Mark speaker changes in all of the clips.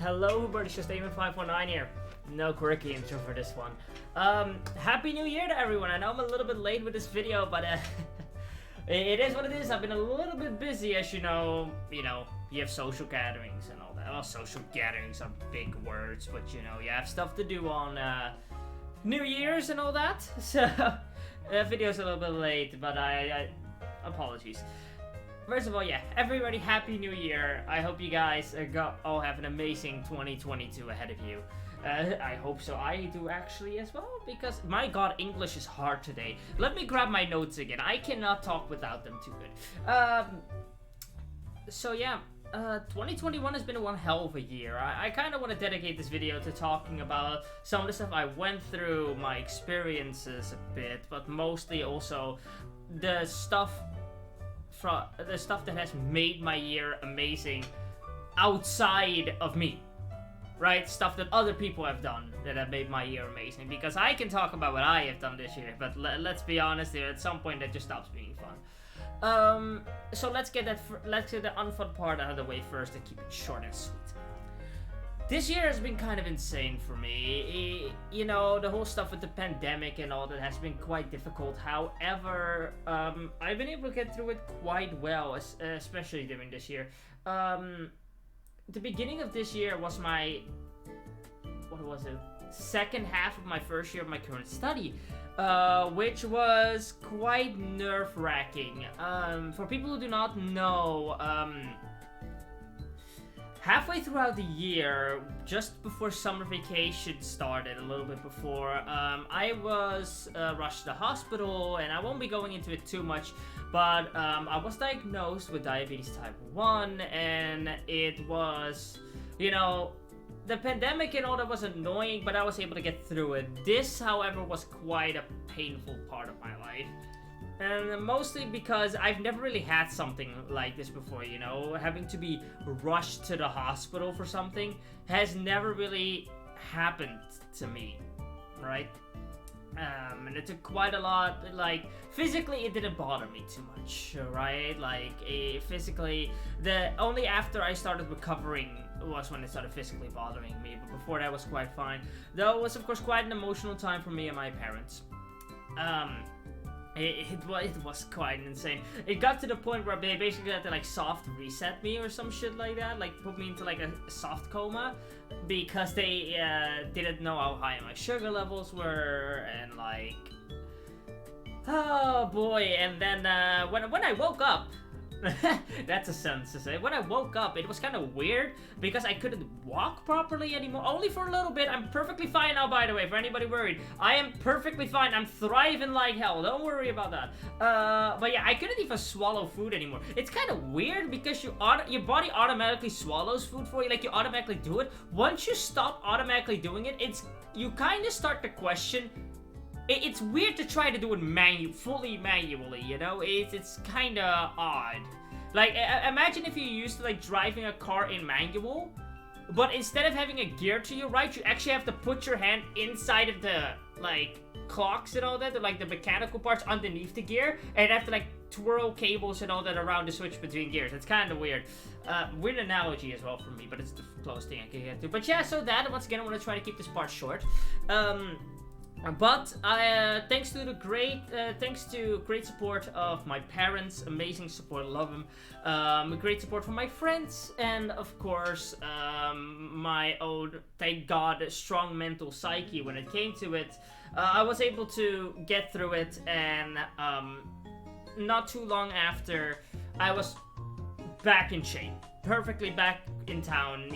Speaker 1: Hello, British Statement 519 here. No quirky intro for this one. Happy New Year to everyone. I know I'm a little bit late with this video, but it is what it is. I've been a little bit busy, as you know. You have social gatherings and all that. Well, social gatherings are big words, but you have stuff to do on New Year's and all that. So, video's a little bit late, but I apologies. First of all, everybody, Happy New Year. I hope you guys all have an amazing 2022 ahead of you. I hope so. I do actually as well, because my god, English is hard today. Let me grab my notes again. I cannot talk without them too good. 2021 has been one hell of a year. I kind of want to dedicate this video to talking about some of the stuff I went through, my experiences a bit, but mostly also the stuff that has made my year amazing outside of me, right? Stuff that other people have done that have made my year amazing, because I can talk about what I have done this year, but let's be honest here, at some point that just stops being fun. So let's get the unfun part out of the way first and keep it short and sweet. This year has been kind of insane for me. The whole stuff with the pandemic and all that has been quite difficult. However, I've been able to get through it quite well, especially during this year. The beginning of this year was second half of my first year of my current study, which was quite nerve-wracking. For people who do not know, halfway throughout the year, just before summer vacation started, a little bit before, I was rushed to the hospital, and I won't be going into it too much, but I was diagnosed with diabetes type 1, and it was, the pandemic and all that was annoying, but I was able to get through it. This, however, was quite a painful part of my life. And mostly because I've never really had something like this before, having to be rushed to the hospital for something has never really happened to me, right? And it took quite a lot, physically it didn't bother me too much, right? Physically, only after I started recovering was when it started physically bothering me, but before that was quite fine. Though it was, of course, quite an emotional time for me and my parents. It was quite insane. It got to the point where they basically had to soft reset me or some shit like that, put me into a soft coma, because they didn't know how high my sugar levels were, and oh boy. And then when I woke up, that's a sentence to say. When I woke up, it was kind of weird because I couldn't walk properly anymore. Only for a little bit. I'm perfectly fine now, by the way, for anybody worried. I am perfectly fine. I'm thriving like hell. Don't worry about that. But yeah, I couldn't even swallow food anymore. It's kind of weird because your body automatically swallows food for you. You automatically do it. Once you stop automatically doing it, you kind of start to question. It's weird to try to do it fully manually, It's kind of odd. Imagine if you used to driving a car in manual, but instead of having a gear to your right, you actually have to put your hand inside of the clocks and all that, the mechanical parts underneath the gear, and have to twirl cables and all that around to switch between gears. It's kind of weird. Weird analogy as well for me, but it's the closest thing I can get to. But yeah, so that, once again, I want to try to keep this part short. But thanks to great support of my parents, amazing support, love them, great support from my friends, and of course my own, thank God, strong mental psyche when it came to it. I was able to get through it, and not too long after, I was back in shape, perfectly back in town,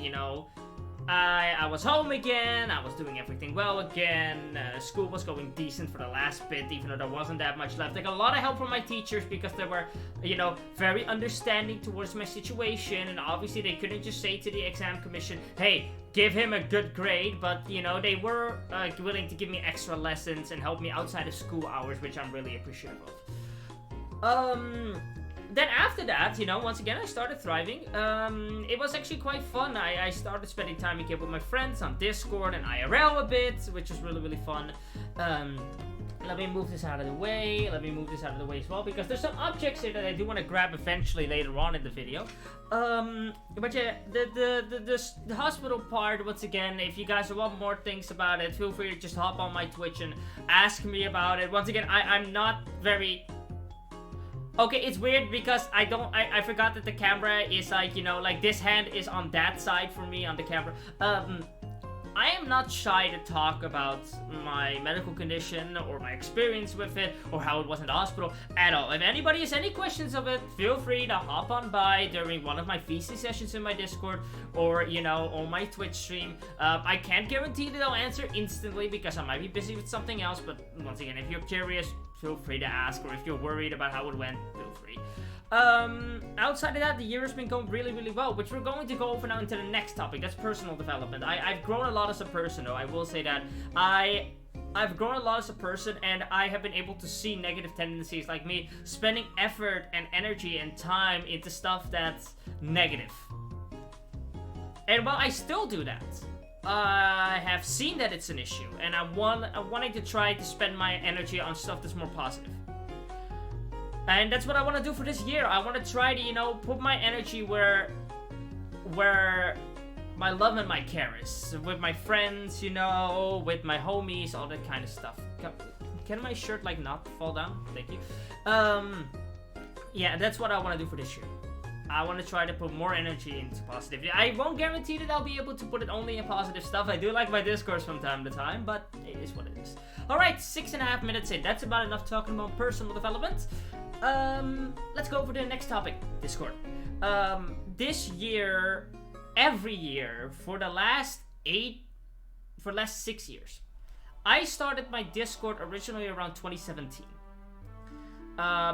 Speaker 1: I was home again, I was doing everything well again, school was going decent for the last bit, even though there wasn't that much left. A lot of help from my teachers, because they were, very understanding towards my situation, and obviously they couldn't just say to the exam commission, hey, give him a good grade, but, they were willing to give me extra lessons and help me outside of school hours, which I'm really appreciative of. Then after that, once again, I started thriving. It was actually quite fun. I started spending time again with my friends on Discord and IRL a bit, which was really, really fun. Let me move this out of the way. Let me move this out of the way as well, because there's some objects here that I do want to grab eventually later on in the video. But yeah, the hospital part, once again, if you guys want more things about it, feel free to just hop on my Twitch and ask me about it. Once again, I'm not very... Okay, it's weird because I forgot that the camera is like, you know, like this hand is on that side for me on the camera. I am not shy to talk about my medical condition or my experience with it or how it was in the hospital at all. If anybody has any questions of it, feel free to hop on by during one of my VC sessions in my Discord or, you know, on my Twitch stream. I can't guarantee that I'll answer instantly because I might be busy with something else, but once again, if you're curious, feel free to ask, or if you're worried about how it went, feel free. Outside of that, the year has been going really, really well, which we're going to go over now into the next topic. That's personal development. I've grown a lot as a person, though. I will say that. I've grown a lot as a person, and I have been able to see negative tendencies, like me spending effort and energy and time into stuff that's negative. And while I still do that, I have seen that it's an issue, and I'm wanting to try to spend my energy on stuff that's more positive. And that's what I want to do for this year. I want to try to, you know, put my energy where my love and my care is. With my friends, you know, with my homies, all that kind of stuff. Can my shirt, like, not fall down? Thank you. Yeah, that's what I want to do for this year. I want to try to put more energy into positivity. I won't guarantee that I'll be able to put it only in positive stuff. I do like my discourse from time to time, but it is what it is. Alright, 6.5 minutes in. That's about enough talking about personal development. Let's go over to the next topic. Discord. This year, every year, for the last 6 years, I started my Discord originally around 2017.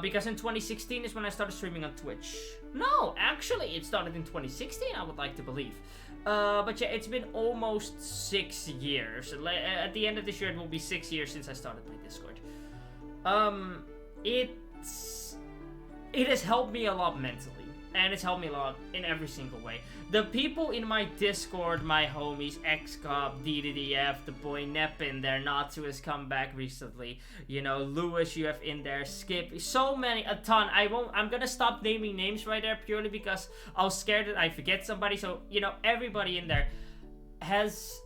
Speaker 1: Because in 2016 is when I started streaming on Twitch. No, actually, it started in 2016, I would like to believe. But yeah, it's been almost 6 years. At the end of this year, it will be 6 years since I started my Discord. It has helped me a lot mentally. And it's helped me a lot in every single way. The people in my Discord, my homies, XCOP, DDDF, the boy Nep in there, Natsu has come back recently. You know, Lewis you have in there, Skip, so many, a ton. I'm gonna stop naming names right there purely because I was scared that I forget somebody. So, you know, everybody in there has...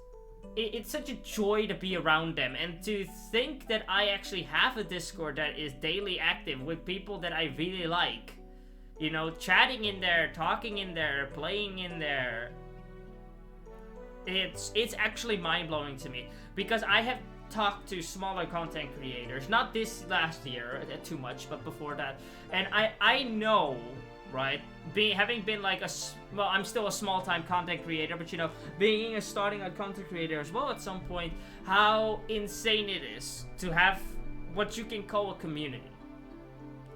Speaker 1: It's such a joy to be around them, and to think that I actually have a Discord that is daily active with people that I really like. You know, chatting in there, talking in there, playing in there. It's actually mind-blowing to me. Because I have talked to smaller content creators. Not this last year, too much, but before that. And I know, right, having been like well, I'm still a small-time content creator, but you know, starting a content creator as well at some point, how insane it is to have what you can call a community.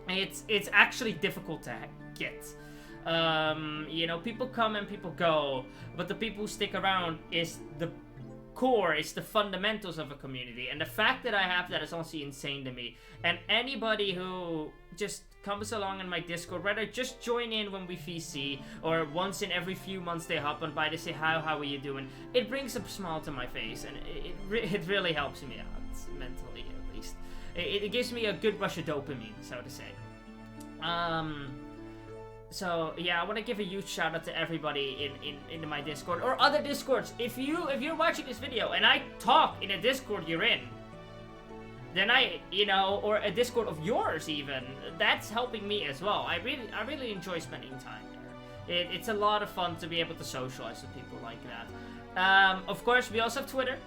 Speaker 1: It's actually difficult to get. You know, people come and people go, but the people who stick around is the core, it's the fundamentals of a community. And the fact that I have that is honestly insane to me. And anybody who just comes along in my Discord, whether just join in when we VC, or once in every few months they hop on by to say, how are you doing? It brings a smile to my face, and it really helps me out, mentally at least. It gives me a good rush of dopamine, so to say. So yeah, I want to give a huge shout out to everybody in my Discord or other Discords. If you're watching this video and I talk in a Discord you're in, then you know, or a Discord of yours even, that's helping me as well. I really enjoy spending time there. It's a lot of fun to be able to socialize with people like that. Of course, we also have Twitter.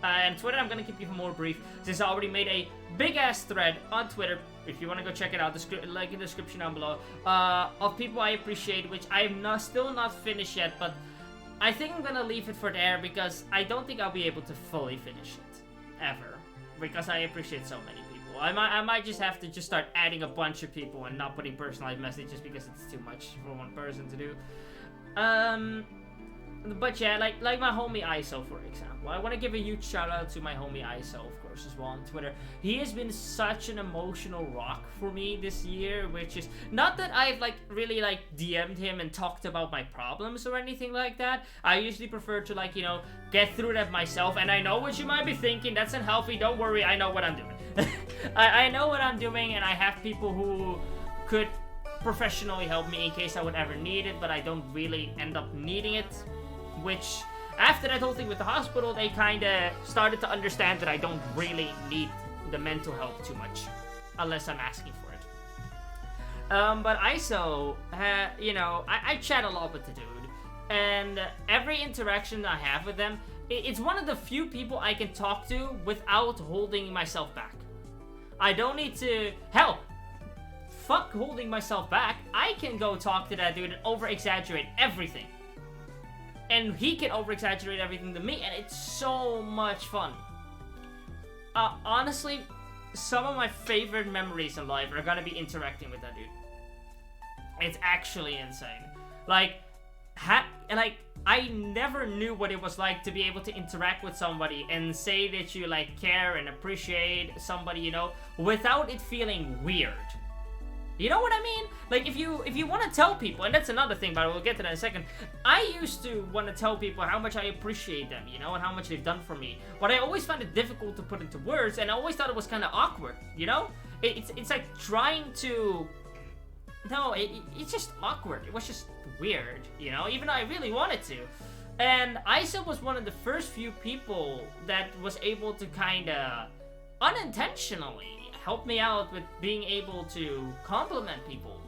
Speaker 1: And Twitter, I'm gonna keep you more brief, since I already made a big-ass thread on Twitter, if you want to go check it out, link in the description down below, of people I appreciate, which I am still not finished yet, but I think I'm gonna leave it for there, because I don't think I'll be able to fully finish it, ever, because I appreciate so many people. I might just have to start adding a bunch of people and not putting personalized messages, because it's too much for one person to do. But yeah, like my homie ISO, for example. I want to give a huge shout out to my homie ISO, of course, as well on Twitter. He has been such an emotional rock for me this year, which is not that I've like really like DM'd him and talked about my problems or anything like that. I usually prefer to like, you know, get through that myself. And I know what you might be thinking, that's unhealthy. Don't worry, I know what I'm doing. I know what I'm doing, and I have people who could professionally help me in case I would ever need it, but I don't really end up needing it. Which, after that whole thing with the hospital, they kind of started to understand that I don't really need the mental help too much, unless I'm asking for it. But ISO, you know, I chat a lot with the dude, and every interaction I have with them, it's one of the few people I can talk to without holding myself back. I don't need to, hell, fuck holding myself back. I can go talk to that dude and over-exaggerate everything. And he can over-exaggerate everything to me, and it's so much fun. Honestly, some of my favorite memories in life are gonna be interacting with that dude. It's actually insane. Like, I never knew what it was like to be able to interact with somebody and say that you, like, care and appreciate somebody, you know, without it feeling weird. You know what I mean? Like, if you want to tell people, and that's another thing, but we'll get to that in a second. I used to want to tell people how much I appreciate them, you know, and how much they've done for me. But I always found it difficult to put into words, and I always thought it was kind of awkward, you know? It's like trying to... No, it's just awkward. It was just weird, you know, even though I really wanted to. And Isa was one of the first few people that was able to kind of unintentionally help me out with being able to compliment people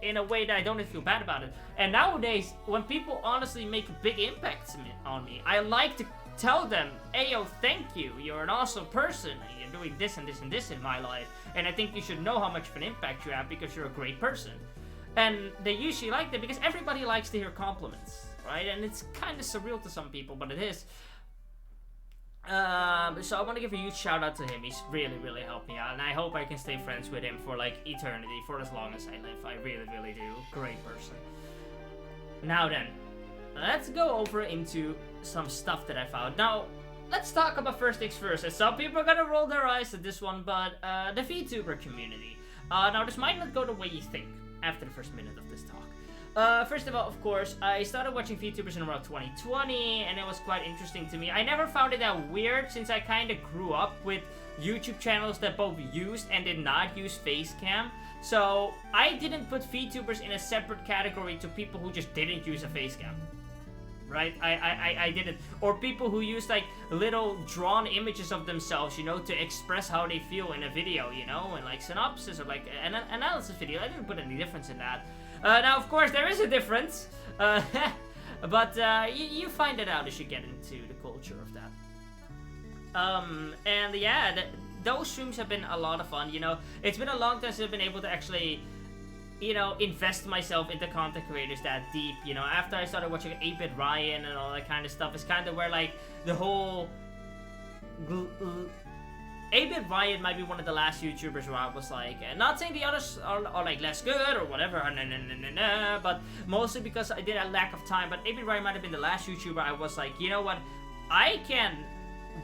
Speaker 1: in a way that I don't feel bad about it. And nowadays, when people honestly make big impacts on me, I like to tell them, hey, yo, thank you. You're an awesome person. You're doing this and this and this in my life. And I think you should know how much of an impact you have because you're a great person. And they usually like that because everybody likes to hear compliments, right? And it's kind of surreal to some people, but it is. So I want to give a huge shout out to him. He's really, really helped me out, and I hope I can stay friends with him for like eternity, for as long as I live. I really, really do. Great person. Now then, let's go over into some stuff that I found. Now, let's talk about first things first. And some people are gonna roll their eyes at this one, but the VTuber community. Now, this might not go the way you think after the first minute of this talk. First of all, of course, I started watching VTubers in around 2020, and it was quite interesting to me. I never found it that weird since I kind of grew up with YouTube channels that both used and did not use Facecam. So I didn't put VTubers in a separate category to people who just didn't use a Facecam. Right? I didn't. Or people who use like little drawn images of themselves, you know, to express how they feel in a video, you know, and like Synopsis or like an analysis video. I didn't put any difference in that. Now, of course, there is a difference, but you find it out as you get into the culture of that. And yeah, those streams have been a lot of fun, you know. It's been a long time since I've been able to actually, you know, invest myself into content creators that deep, you know. After I started watching 8-Bit Ryan and all that kind of stuff, it's kind of where, like, the whole... 8-Bit Ryan might be one of the last YouTubers where I was like, not saying the others are like less good or whatever, but mostly because I did a lack of time. But 8-Bit Ryan might have been the last YouTuber I was like, you know what, I can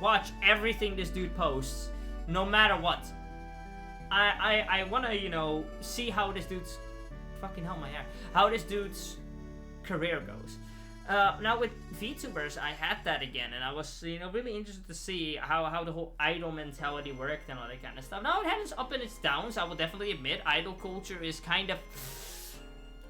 Speaker 1: watch everything this dude posts, no matter what. I want to, you know, see how this dude's, fucking hell, my hair, how this dude's career goes. Now with VTubers, I had that again, and I was, you know, really interested to see how the whole idol mentality worked and all that kind of stuff. Now it has its up and its downs. I will definitely admit idol culture is kind of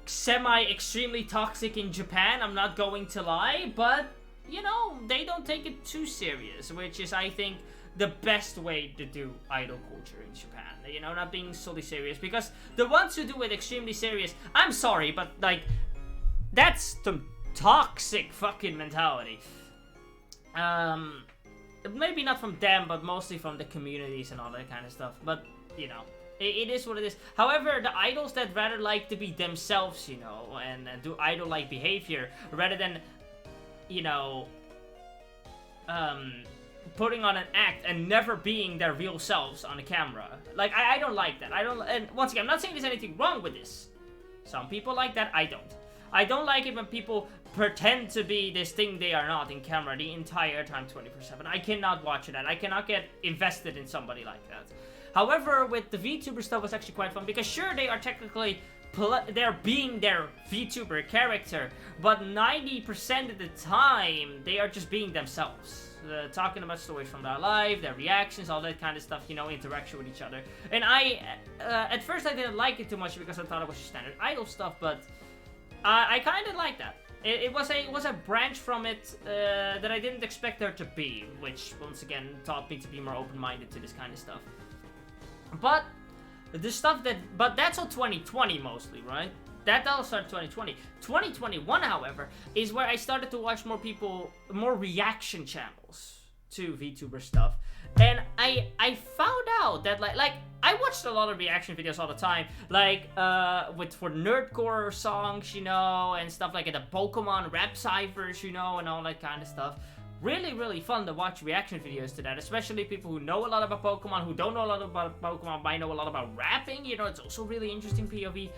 Speaker 1: semi-extremely toxic in Japan. I'm not going to lie, but you know, they don't take it too serious, which is, I think, the best way to do idol culture in Japan. You know, not being solely serious, because the ones who do it extremely serious, I'm sorry, but like, that's the toxic fucking mentality. Maybe not from them, but mostly from the communities and all that kind of stuff. But, you know, it is what it is. However, the idols that rather like to be themselves, you know, and do idol-like behavior, rather than, you know, putting on an act and never being their real selves on the camera. Like, I don't like that. And once again, I'm not saying there's anything wrong with this. Some people like that, I don't. I don't like it when people pretend to be this thing they are not in camera the entire time 24/7. I cannot watch that. I cannot get invested in somebody like that. However, with the VTuber stuff was actually quite fun because sure, they are technically they're being their VTuber character, but 90% of the time they are just being themselves. Talking about stories from their life, their reactions, all that kind of stuff, you know, interaction with each other. And at first I didn't like it too much because I thought it was just standard idol stuff, but I kind of like that. It was a branch from it that I didn't expect there to be, which once again taught me to be more open-minded to this kind of stuff. But the stuff but that's all 2020 mostly, right? That all started 2020. 2021, however, is where I started to watch more reaction channels to VTuber stuff. And I found out that like I watched a lot of reaction videos all the time, like for nerdcore songs, you know, and stuff like the Pokemon rap ciphers, you know, and all that kind of stuff. Really, really fun to watch reaction videos to that, especially people who know a lot about Pokemon, who don't know a lot about Pokemon, might know a lot about rapping, you know, it's also really interesting POV.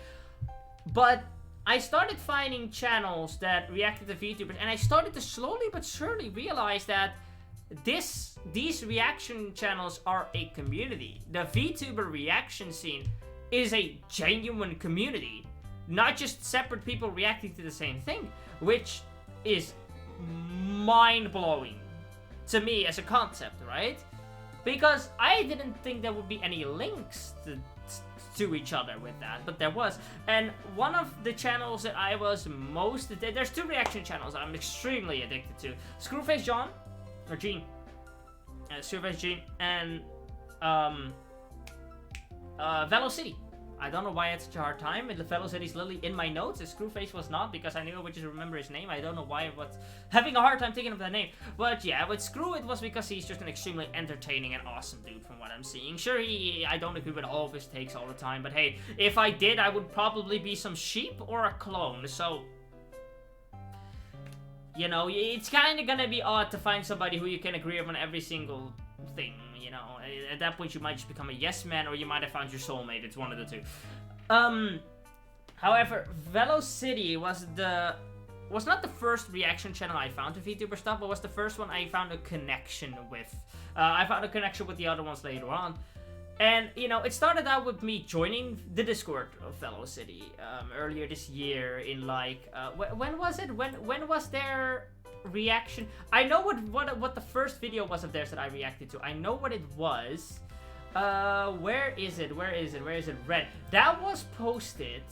Speaker 1: But I started finding channels that reacted to VTubers, and I started to slowly but surely realize that these reaction channels are a community. The VTuber reaction scene is a genuine community, not just separate people reacting to the same thing, which is mind-blowing to me as a concept, right? Because I didn't think there would be any links to each other with that, but there was. And one of the channels that I was most there's two reaction channels I'm extremely addicted to: Screwface John, or Gene, Screwface Gene, and Velocity. I don't know why I had such a hard time. The Velocity's literally in my notes. Screwface was not, because I knew I would just remember his name. I don't know why I was having a hard time thinking of that name. But yeah, with Screw, it was because he's just an extremely entertaining and awesome dude from what I'm seeing. Sure, I don't agree with all of his takes all the time, but hey, if I did, I would probably be some sheep or a clone, so... You know, it's kind of gonna be odd to find somebody who you can agree on every single thing. You know, at that point you might just become a yes man, or you might have found your soulmate. It's one of the two. However, Velocity was not the first reaction channel I found to VTuber stuff, but was the first one I found a connection with. I found a connection with the other ones later on. And, you know, it started out with me joining the Discord of Velocity earlier this year in, like, when was it? When was their reaction? I know what the first video was of theirs that I reacted to. I know what it was. Where is it? Red. That was posted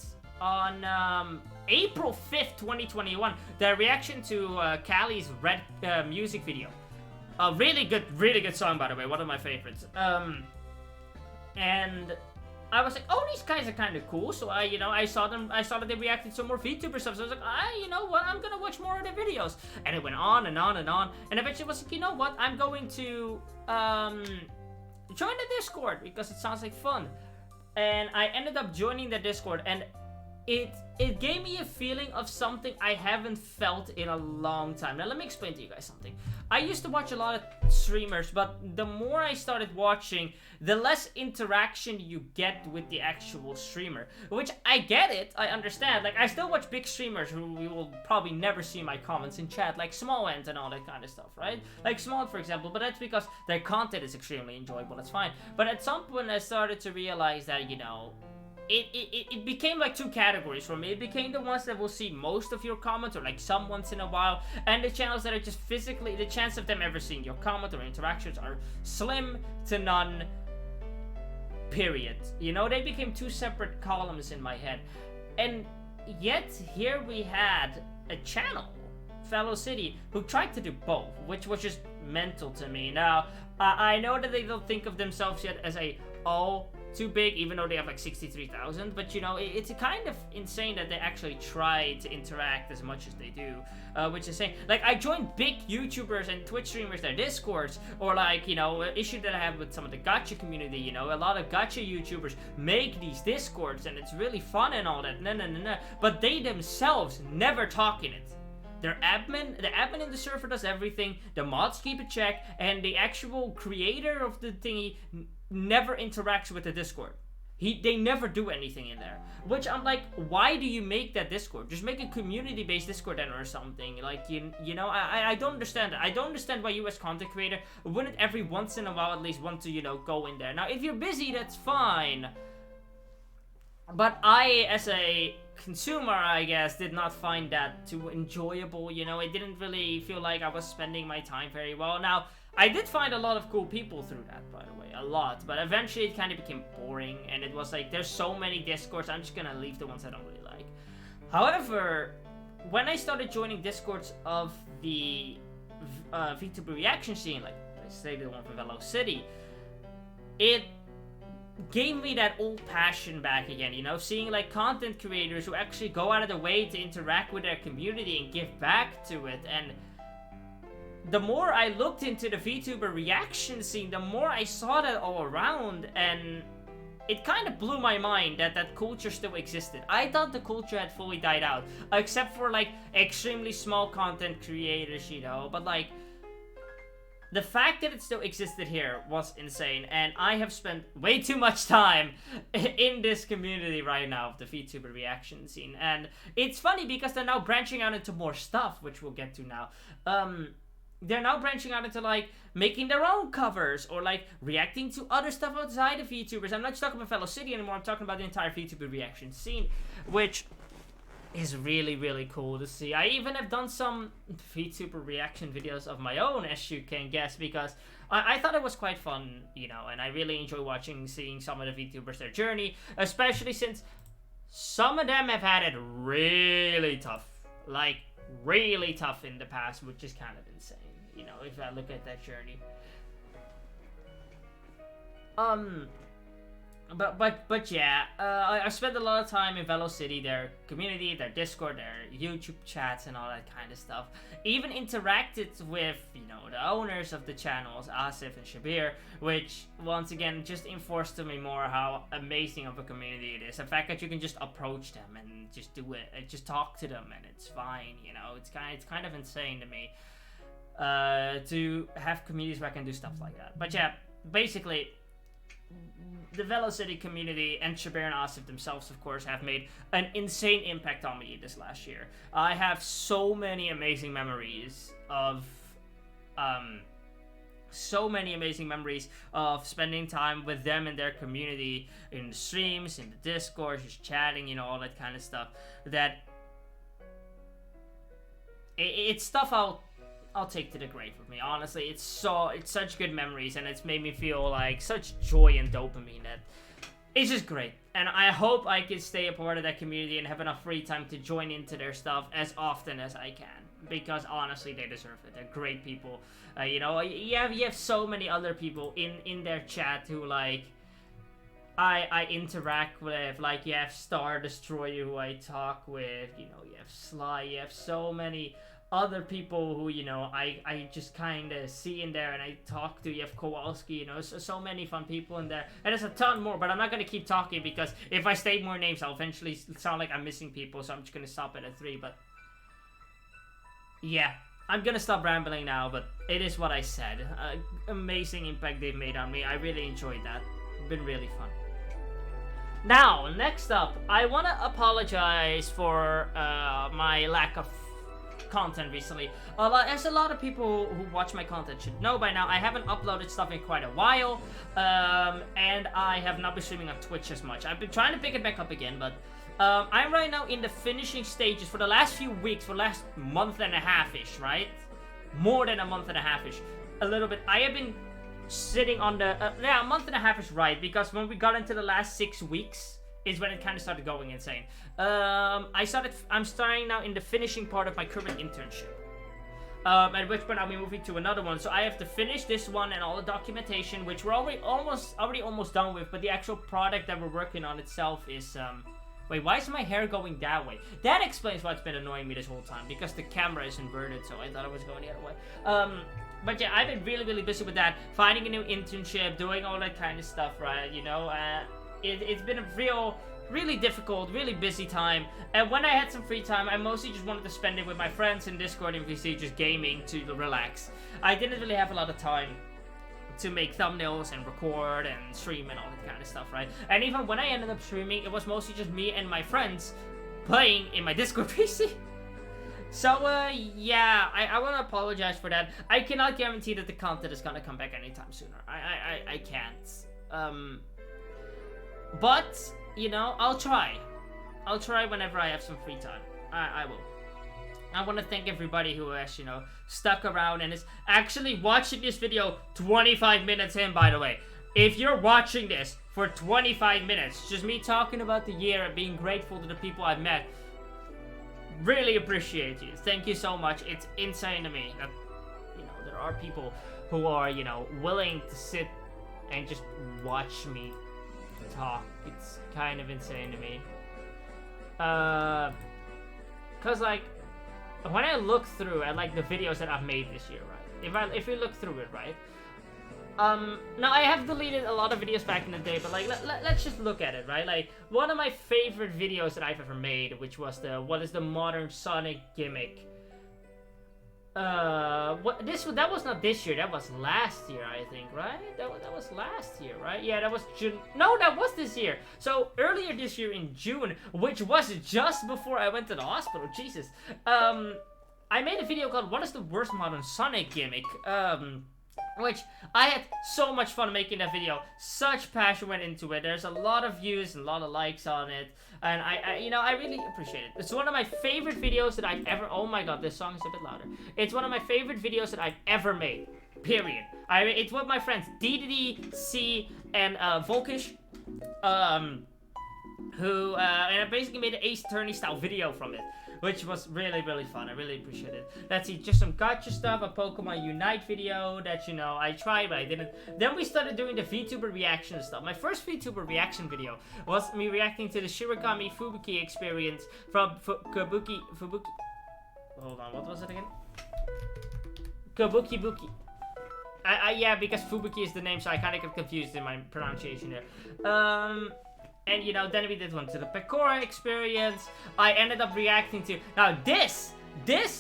Speaker 1: on April 5th, 2021. The reaction to Callie's Red music video. A really good song, by the way. One of my favorites. And I was like, oh, these guys are kind of cool. So I saw that they reacted to more VTuber stuff. So I was like, you know what? I'm gonna watch more of their videos. And it went on and on and on. And eventually I was like, you know what? I'm going to join the Discord because it sounds like fun. And I ended up joining the Discord, and it gave me a feeling of something I haven't felt in a long time. Now let me explain to you guys something. I used to watch a lot of streamers, but the more I started watching, the less interaction you get with the actual streamer. Which, I get it, I understand. Like, I still watch big streamers who you will probably never see my comments in chat, like Smallend and all that kind of stuff, right? Like Smallend, for example, but that's because their content is extremely enjoyable, that's fine. But at some point I started to realize that, you know, it became like two categories for me. It became the ones that will see most of your comments, or like some once in a while, and the channels that are just physically, the chance of them ever seeing your comment or interactions are slim to none, period. You know, they became two separate columns in my head. And yet, here we had a channel, Velocity, who tried to do both, which was just mental to me. Now, I know that they don't think of themselves yet as a too big, even though they have like 63,000, but you know, it's kind of insane that they actually try to interact as much as they do, which is insane. Like, I joined big YouTubers and Twitch streamers, their Discords, or like, you know, an issue that I have with some of the gacha community, you know, a lot of gacha YouTubers make these Discords, and it's really fun and all that, but they themselves never talk in it. The admin in the server does everything, the mods keep a check, and the actual creator of the thingy never interacts with the Discord. They never do anything in there. Which I'm like, why do you make that Discord? Just make a community-based Discord then or something. Like, you know, I don't understand it. I don't understand why you as content creator wouldn't every once in a while at least want to, you know, go in there. Now, if you're busy, that's fine. But I, as a consumer, I guess, did not find that too enjoyable, you know? It didn't really feel like I was spending my time very well. Now, I did find a lot of cool people through that, by the way, a lot. But eventually it kind of became boring, and it was like, there's so many Discords, I'm just gonna leave the ones I don't really like. However, when I started joining Discords of the VTuber reaction scene, like, I say the one from Velo City, it gave me that old passion back again, you know, seeing like content creators who actually go out of their way to interact with their community and give back to it. And the more I looked into the VTuber reaction scene, the more I saw that all around, and it kind of blew my mind that that culture still existed. I thought the culture had fully died out, except for like extremely small content creators, you know, but like the fact that it still existed here was insane, and I have spent way too much time in this community right now of the VTuber reaction scene. And it's funny because they're now branching out into more stuff, which we'll get to now. They're now branching out into like making their own covers or like reacting to other stuff outside of VTubers. I'm not just talking about Fellow City anymore, I'm talking about the entire VTuber reaction scene, which is really, really cool to see. I even have done some VTuber reaction videos of my own, as you can guess, because I thought it was quite fun, you know, and I really enjoy seeing some of the VTubers, their journey, especially since some of them have had it really tough, like really tough in the past, which is kind of insane, you know, if I look at that journey. But yeah, I spent a lot of time in Velo City, their community, their Discord, their YouTube chats, and all that kind of stuff. Even interacted with, you know, the owners of the channels, Asif and Shabir, which once again just enforced to me more how amazing of a community it is. The fact that you can just approach them and just do it, and just talk to them, and it's fine. You know, it's kind of insane to me to have communities where I can do stuff like that. But yeah, basically, the Velo City community and Shabir and Asif themselves, of course, have made an insane impact on me this last year. I have so many amazing memories of spending time with them and their community in the streams, in the Discord, just chatting, you know, all that kind of stuff. That it's stuff I'll take to the grave with me. Honestly, it's such good memories, and it's made me feel like such joy and dopamine that it's just great. And I hope I can stay a part of that community and have enough free time to join into their stuff as often as I can, because honestly, they deserve it. They're great people. You know, you have so many other people in their chat who like I interact with. Like, you have Star Destroyer who I talk with. You know, you have Sly. You have so many other people who, you know, I just kind of see in there and I talk to. You have Kowalski, you know, so many fun people in there. And there's a ton more, but I'm not going to keep talking because if I state more names, I'll eventually sound like I'm missing people, so I'm just going to stop it at 3, but yeah. I'm going to stop rambling now, but it is what I said. Amazing impact they've made on me. I really enjoyed that. Been really fun. Now, next up, I want to apologize for my lack of content recently. As a lot of people who watch my content should know by now, I haven't uploaded stuff in quite a while, and I have not been streaming on Twitch as much. I've been trying to pick it back up again, but I'm right now in the finishing stages for the last few weeks, for the last month and a half-ish, right? More than a month and a half-ish. A little bit. I have been sitting on the... a month and a half is right, because when we got into the last 6 weeks is when it kind of started going insane. I'm starting now in the finishing part of my current internship. At which point I'll be moving to another one. So I have to finish this one and all the documentation, which we're already almost done with, but the actual product that we're working on itself is... Wait, why is my hair going that way? That explains why it's been annoying me this whole time, because the camera is inverted, so I thought it was going the other way. But yeah, I've been really, really busy with that. Finding a new internship, doing all that kind of stuff, right? You know, it's been a really difficult, really busy time. And when I had some free time, I mostly just wanted to spend it with my friends in Discord and VC, just gaming to relax. I didn't really have a lot of time to make thumbnails and record and stream and all that kind of stuff, right? And even when I ended up streaming, it was mostly just me and my friends playing in my Discord PC. So, yeah, I want to apologize for that. I cannot guarantee that the content is gonna come back anytime sooner. I can't. But, you know, I'll try. I'll try whenever I have some free time. I will. I want to thank everybody who has, you know, stuck around and is actually watching this video 25 minutes in, by the way. If you're watching this for 25 minutes, just me talking about the year and being grateful to the people I've met, really appreciate you. Thank you so much. It's insane to me that, you know, there are people who are, you know, willing to sit and just watch me talk. It's kind of insane to me. Cause like, when I look through at like the videos that I've made this year, right? If we look through it, right? Now I have deleted a lot of videos back in the day, but like let's just look at it, right? Like one of my favorite videos that I've ever made, which was the what is the modern Sonic gimmick. That was not this year, that was last year, I think, right? That was last year, right? Yeah, that was June. No, that was this year. So earlier this year in June, which was just before I went to the hospital, Jesus. I made a video called "What is the worst modern Sonic gimmick?" Which I had so much fun making that video. Such passion went into it. There's a lot of views and a lot of likes on it, and I you know, I really appreciate it. It's one of my favorite videos that I've ever. Oh my god, this song is a bit louder. It's one of my favorite videos that I've ever made. Period. It's with my friends DDDC and Volkish, who and I basically made an Ace Attorney style video from it, which was really, really fun. I really appreciate it. Let's see, just some gotcha stuff, a Pokemon Unite video that, you know, I tried, but I didn't. Then we started doing the VTuber reaction stuff. My first VTuber reaction video was me reacting to the Shirogami Fubuki experience from Fubuki. Hold on, what was it again? Kabuki Buki. Yeah, because Fubuki is the name, so I kind of get confused in my pronunciation there. And, you know, then we did one to the Pecora experience. I ended up reacting to... Now, this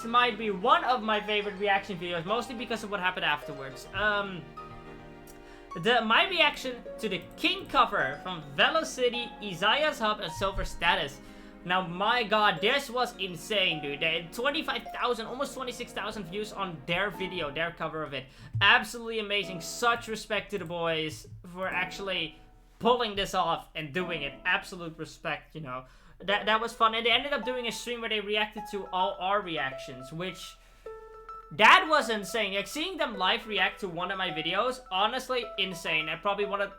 Speaker 1: might be one of my favorite reaction videos, mostly because of what happened afterwards. My reaction to the King cover from Velocity, Isaiah's Hub, and Silver Status. Now, my god, this was insane, dude. They had 25,000, almost 26,000 views on their video, their cover of it. Absolutely amazing. Such respect to the boys for actually pulling this off and doing it. Absolute respect, you know. That was fun. And they ended up doing a stream where they reacted to all our reactions, which... that was insane. Like, seeing them live react to one of my videos, honestly, insane. And probably one of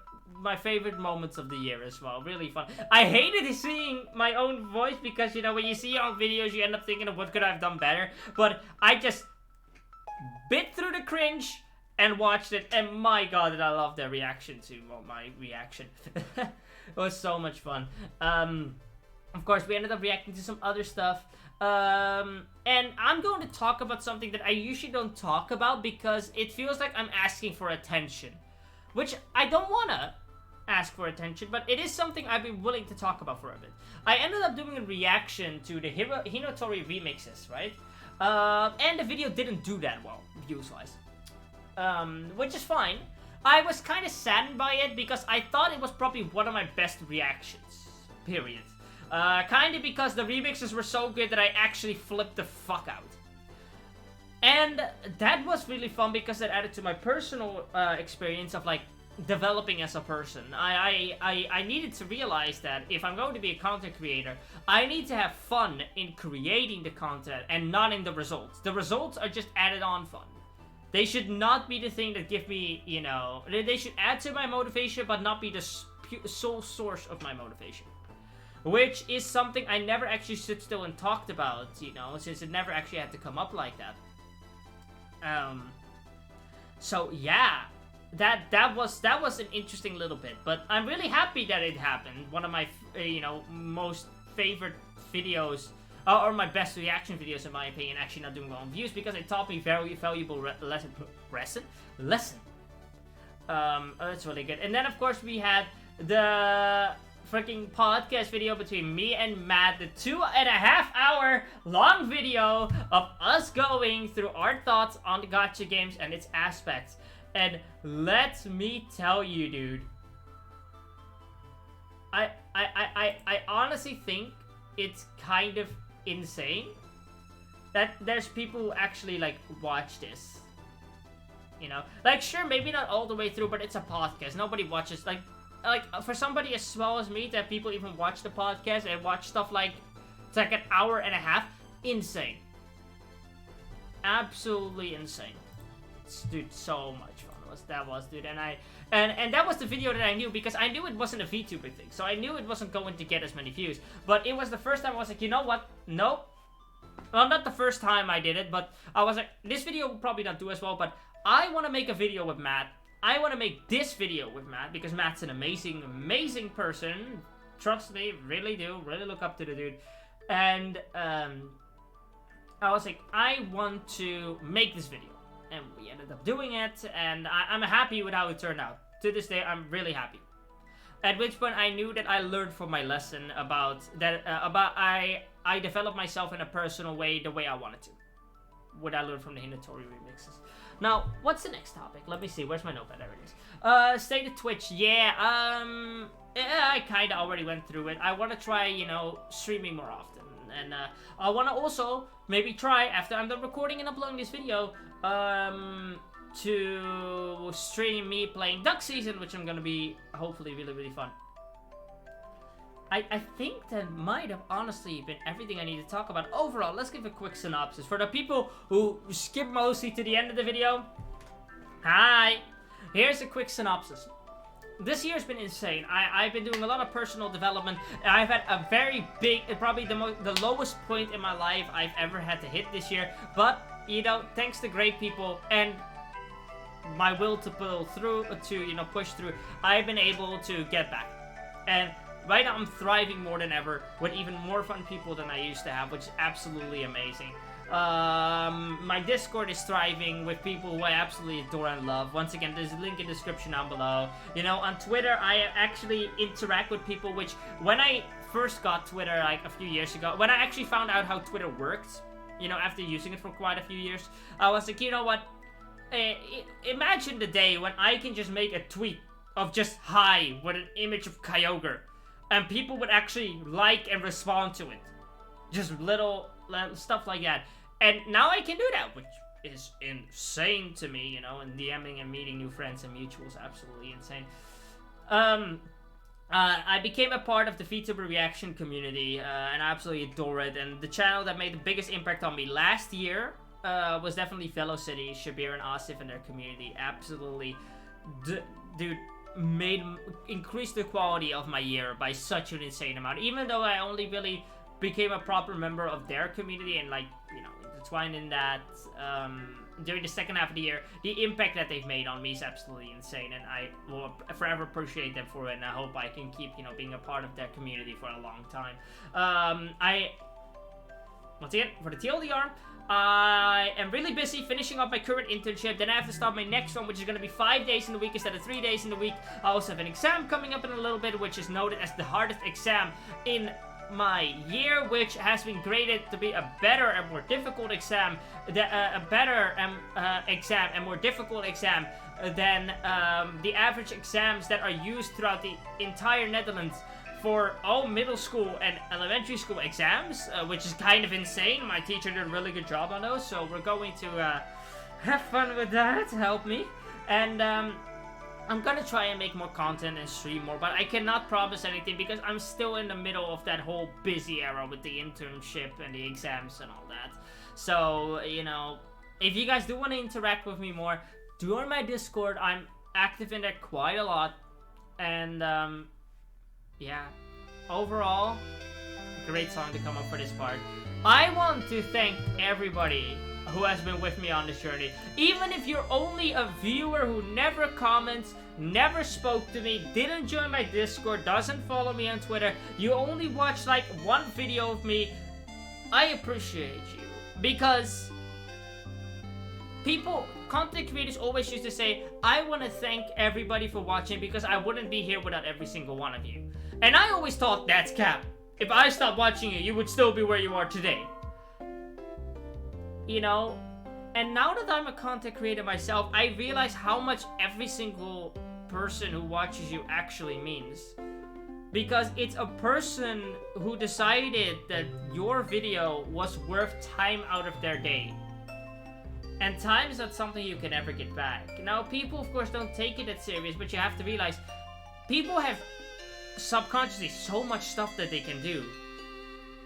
Speaker 1: my favorite moments of the year as well. Really fun. I hated seeing my own voice because, you know, when you see your own videos, you end up thinking of what could I have done better. But I just bit through the cringe and watched it, and my god, did I love their reaction to my reaction. It was so much fun. Of course, we ended up reacting to some other stuff. And I'm going to talk about something that I usually don't talk about because it feels like I'm asking for attention. Which I don't want to ask for attention, but it is something I've been willing to talk about for a bit. I ended up doing a reaction to the Hinotori remixes, right? And the video didn't do that well, views-wise. Which is fine. I was kind of saddened by it because I thought it was probably one of my best reactions. Period. Kind of because the remixes were so good that I actually flipped the fuck out. And that was really fun because it added to my personal experience of like developing as a person. I needed to realize that if I'm going to be a content creator, I need to have fun in creating the content and not in the results. The results are just added on fun. They should not be the thing that give me, you know, they should add to my motivation, but not be the sole source of my motivation. Which is something I never actually stood still and talked about, you know, since it never actually had to come up like that. So yeah, that was an interesting little bit, but I'm really happy that it happened. One of my, you know, most favorite videos, or my best reaction videos in my opinion, actually not doing well on views because it taught me very valuable lesson. That's really good. And then of course we had the freaking podcast video between me and Matt, the 2.5 hour long video of us going through our thoughts on the gacha games and its aspects. And let me tell you, dude, I honestly think it's kind of insane that there's people who actually, like, watch this. You know? Like, sure, maybe not all the way through, but it's a podcast. Nobody watches, like, for somebody as small as me, that people even watch the podcast and watch stuff like, it's like an hour and a half. Insane. Absolutely insane. Dude, so much fun that was, dude. And that was the video that I knew, because I knew it wasn't a VTuber thing, so I knew it wasn't going to get as many views. But it was the first time I was like, you know what? Nope. Well, not the first time I did it, but I was like, this video will probably not do as well, but I want to make a video with Matt. I want to make this video with Matt, because Matt's an amazing, amazing person. Trust me, really do. Really look up to the dude. And, I was like, I want to make this video. And we ended up doing it, and I'm happy with how it turned out. To this day, I'm really happy. At which point, I knew that I learned from my lesson about that. I developed myself in a personal way, the way I wanted to. What I learned from the Hinatori remixes. Now, what's the next topic? Let me see. Where's my notepad? There it is. State of Twitch. Yeah. I kind of already went through it. I want to try, you know, streaming more often, and I want to also maybe try, after I'm done recording and uploading this video, to stream me playing Duck Season, which I'm gonna be hopefully really, really fun. I think that might have honestly been everything I need to talk about. Overall, let's give a quick synopsis. For the people who skip mostly to the end of the video, hi! Here's a quick synopsis. This year's been insane. I've been doing a lot of personal development. I've had a very big, probably the lowest point in my life I've ever had to hit this year. But, you know, thanks to great people and my will to pull through, you know, push through, I've been able to get back. And right now I'm thriving more than ever with even more fun people than I used to have, which is absolutely amazing. My Discord is thriving with people who I absolutely adore and love. Once again, there's a link in the description down below. You know, on Twitter, I actually interact with people, which when I first got Twitter, like a few years ago, when I actually found out how Twitter worked, you know, after using it for quite a few years, I was like, you know what? Imagine the day when I can just make a tweet of just hi with an image of Kyogre, and people would actually like and respond to it. Just little stuff like that. And now I can do that, which is insane to me, you know, and DMing and meeting new friends and mutuals, absolutely insane. I became a part of the VTuber reaction community, and I absolutely adore it. And the channel that made the biggest impact on me last year was definitely Fellow City, Shabir and Asif and their community. Absolutely, dude, increased the quality of my year by such an insane amount. Even though I only really became a proper member of their community and, like, you know, intertwined in that during the second half of the year, the impact that they've made on me is absolutely insane, and I will forever appreciate them for it, and I hope I can keep, you know, being a part of their community for a long time. Once again, for the TLDR, I am really busy finishing up my current internship. Then I have to start my next one, which is going to be 5 days in the week instead of 3 days in the week. I also have an exam coming up in a little bit, which is noted as the hardest exam in my year, which has been graded to be a better and more difficult exam, exam and more difficult exam than the average exams that are used throughout the entire Netherlands for all middle school and elementary school exams, which is kind of insane. My teacher did a really good job on those, so we're going to have fun with that, help me. And I'm gonna try and make more content and stream more, but I cannot promise anything because I'm still in the middle of that whole busy era with the internship and the exams and all that. So, you know, if you guys do want to interact with me more, join my Discord. I'm active in there quite a lot. And, yeah, overall, great song to come up for this part. I want to thank everybody who has been with me on this journey. Even if you're only a viewer who never comments, never spoke to me, didn't join my Discord, doesn't follow me on Twitter, you only watched like one video of me, I appreciate you. Because content creators always used to say, I want to thank everybody for watching because I wouldn't be here without every single one of you. And I always thought that's cap. If I stopped watching you, you would still be where you are today. You know? And now that I'm a content creator myself, I realize how much every single person who watches you actually means. Because it's a person who decided that your video was worth time out of their day. And time is not something you can ever get back. Now, people, of course, don't take it that serious, but you have to realize people have subconsciously so much stuff that they can do.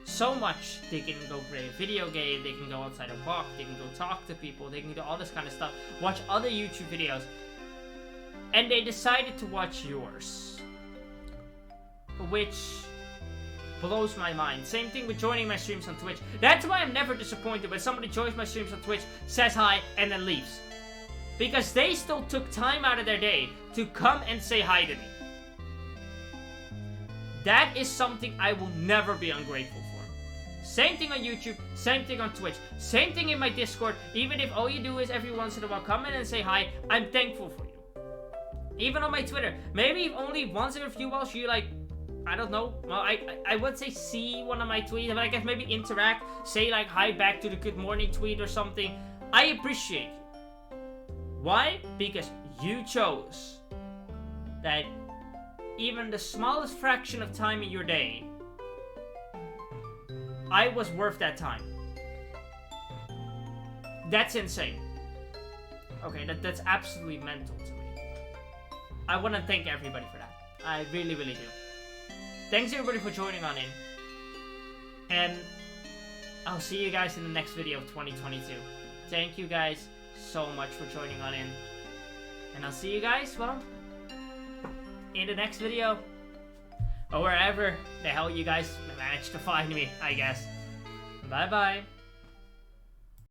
Speaker 1: So much. They can go play a video game, they can go outside and walk, they can go talk to people, they can do all this kind of stuff, watch other YouTube videos. And they decided to watch yours. Which blows my mind. Same thing with joining my streams on Twitch. That's why I'm never disappointed when somebody joins my streams on Twitch, says hi, and then leaves. Because they still took time out of their day to come and say hi to me. That is something I will never be ungrateful for. Same thing on YouTube, same thing on Twitch, same thing in my Discord. Even if all you do is every once in a while come in and say hi, I'm thankful for you. Even on my Twitter, maybe only once in a few while you like, I don't know, well, I would say see one of my tweets, but I guess maybe interact, say like hi back to the good morning tweet or something. I appreciate you. Why? Because you chose that even the smallest fraction of time in your day, I was worth that time. That's insane. Okay, that's absolutely mental to me. I want to thank everybody for that. I really, really do. Thanks everybody for joining on in. And I'll see you guys in the next video of 2022. Thank you guys so much for joining on in. And I'll see you guys, well, in the next video. Or wherever the hell you guys managed to find me, I guess. Bye-bye.